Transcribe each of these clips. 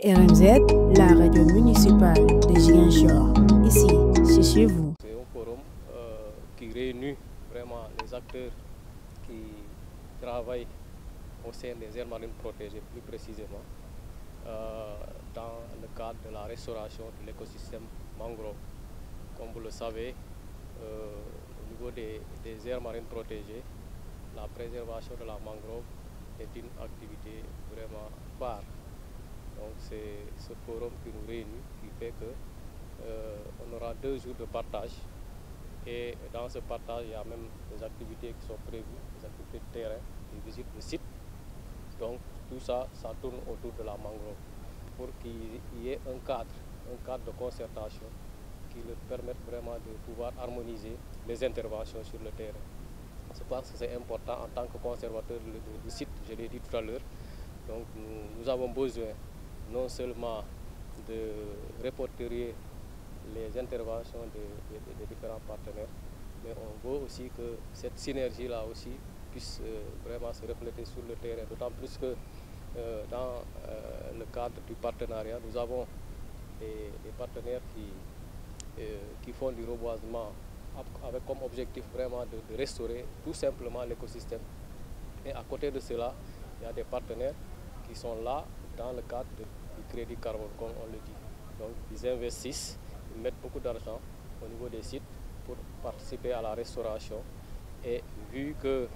RMZ, la radio municipale de Ziguinchor. Ici, c'est chez vous. C'est un forum qui réunit vraiment les acteurs qui travaillent au sein des aires marines protégées, plus précisément, dans le cadre de la restauration de l'écosystème mangrove. Comme vous le savez, au niveau des aires marines protégées, la préservation de la mangrove est une activité vraiment phare. Donc c'est ce forum qui nous réunit, qui fait que on aura 2 jours de partage. Et dans ce partage, il y a même des activités qui sont prévues, des activités de terrain, des visites de sites. Donc tout ça, ça tourne autour de la mangrove pour qu'il y ait un cadre de concertation qui leur permette vraiment de pouvoir harmoniser les interventions sur le terrain. Je pense que c'est important en tant que conservateur du site, je l'ai dit tout à l'heure. Donc nous avons besoin non seulement de répertorier les interventions des différents partenaires, mais on veut aussi que cette synergie-là aussi puisse vraiment se refléter sur le terrain, d'autant plus que dans le cadre du partenariat, nous avons des partenaires qui font du reboisement avec comme objectif vraiment de restaurer tout simplement l'écosystème. Et à côté de cela, il y a des partenaires qui sont là dans le cadre du crédit carbone, comme on le dit. Donc ils investissent, ils mettent beaucoup d'argent au niveau des sites pour participer à la restauration. Et vu que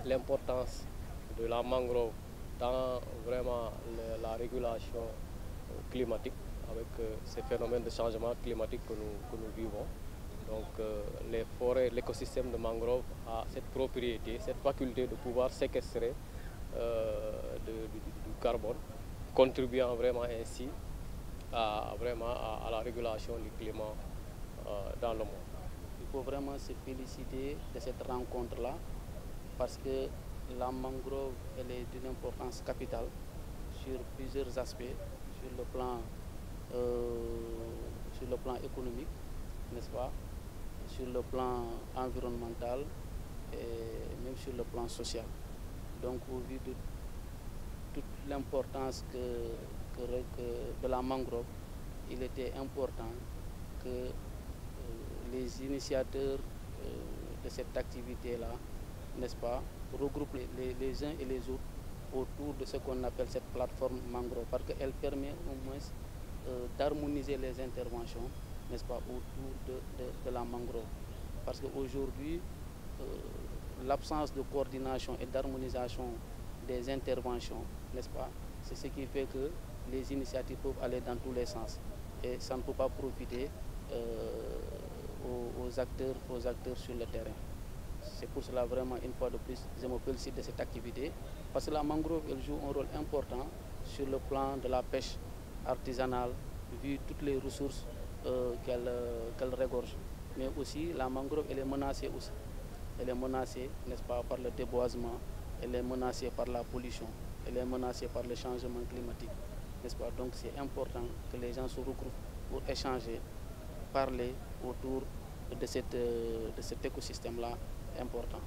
l'importance de la mangrove dans vraiment la régulation climatique, avec ces phénomènes de changement climatique que nous vivons, donc les forêts, l'écosystème de mangrove a cette propriété, cette faculté de pouvoir séquestrer du carbone, contribuant vraiment ainsi à la régulation du climat dans le monde. Il faut vraiment se féliciter de cette rencontre-là parce que la mangrove elle est d'une importance capitale sur plusieurs aspects, sur le plan économique, n'est-ce pas, sur le plan environnemental et même sur le plan social. Donc au vu de toute l'importance de la mangrove, il était important que les initiateurs de cette activité-là, n'est-ce pas, regroupent les uns et les autres autour de ce qu'on appelle cette plateforme mangrove, parce qu'elle permet au moins d'harmoniser les interventions, n'est-ce pas, autour de la mangrove. Parce qu'aujourd'hui, l'absence de coordination et d'harmonisation des interventions, n'est-ce pas, c'est ce qui fait que les initiatives peuvent aller dans tous les sens. Et ça ne peut pas profiter aux acteurs sur le terrain. C'est pour cela vraiment, une fois de plus, je me félicite de cette activité. Parce que la mangrove, elle joue un rôle important sur le plan de la pêche artisanale, vu toutes les ressources qu'elle regorge. Mais aussi, la mangrove, elle est menacée aussi. Elle est menacée, n'est-ce pas, par le déboisement, elle est menacée par la pollution, elle est menacée par le changement climatique, n'est-ce pas? Donc c'est important que les gens se regroupent pour échanger, parler autour de cet écosystème-là important.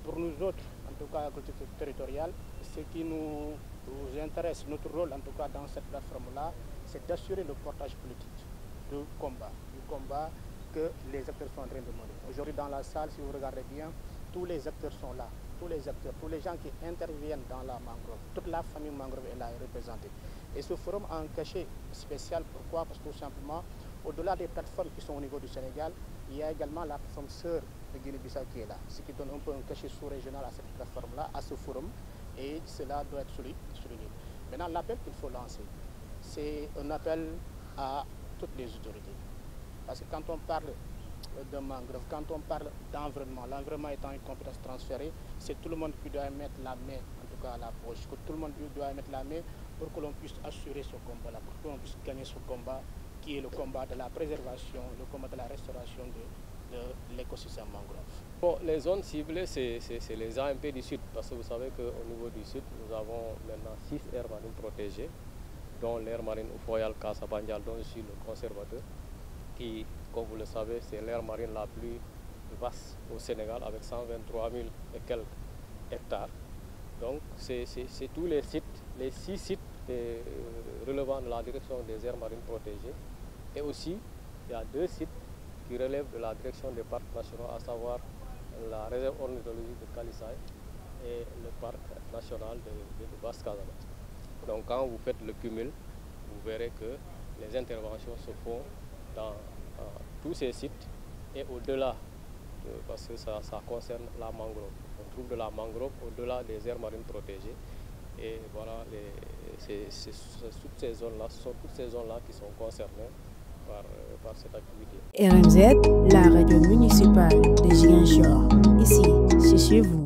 Pour nous autres, en tout cas à collectivité territoriale, ce qui nous intéresse, notre rôle en tout cas dans cette plateforme-là, c'est d'assurer le portage politique du combat que les acteurs sont en train de mener. Aujourd'hui dans la salle, si vous regardez bien, tous les acteurs sont là, tous les acteurs, tous les gens qui interviennent dans la mangrove, toute la famille mangrove est là représentée. Et ce forum a un cachet spécial, pourquoi? Parce que tout simplement, au-delà des plateformes qui sont au niveau du Sénégal, il y a également la plateforme sœur de Guinée-Bissau qui est là, ce qui donne un peu un cachet sous-régional à cette plateforme-là, à ce forum, et cela doit être souligné. Maintenant, l'appel qu'il faut lancer, c'est un appel à toutes les autorités. Parce que quand on parle de mangrove, quand on parle d'environnement, l'environnement étant une compétence transférée, c'est tout le monde qui doit mettre la main, en tout cas à la poche, que tout le monde doit mettre la main pour que l'on puisse assurer ce combat-là, pour que l'on puisse gagner ce combat qui est le combat de la préservation, le combat de la restauration de l'écosystème mangrove. Bon, les zones ciblées, c'est les AMP du Sud, parce que vous savez qu'au niveau du Sud, nous avons maintenant 6 aires marines protégées, dont l'aire marine Oufoyal Kassabandial, dont je suis le conservateur, qui, comme vous le savez, c'est l'aire marine la plus vaste au Sénégal, avec 123 000 et quelques hectares. Donc c'est tous les 6 sites relevant de la direction des aires marines protégées. Et aussi, il y a 2 sites qui relèvent de la direction des parcs nationaux, à savoir la réserve ornithologique de Kalissaï et le parc national de Basse-Casamance. Donc quand vous faites le cumul, vous verrez que les interventions se font dans tous ces sites et au-delà, parce que ça concerne la mangrove. On trouve de la mangrove au-delà des aires marines protégées. Et voilà, toutes ces zones-là, ce sont toutes ces zones-là qui sont concernées par cette activité. RMZ, la radio municipale de Ziguinchor. Ici, c'est chez vous.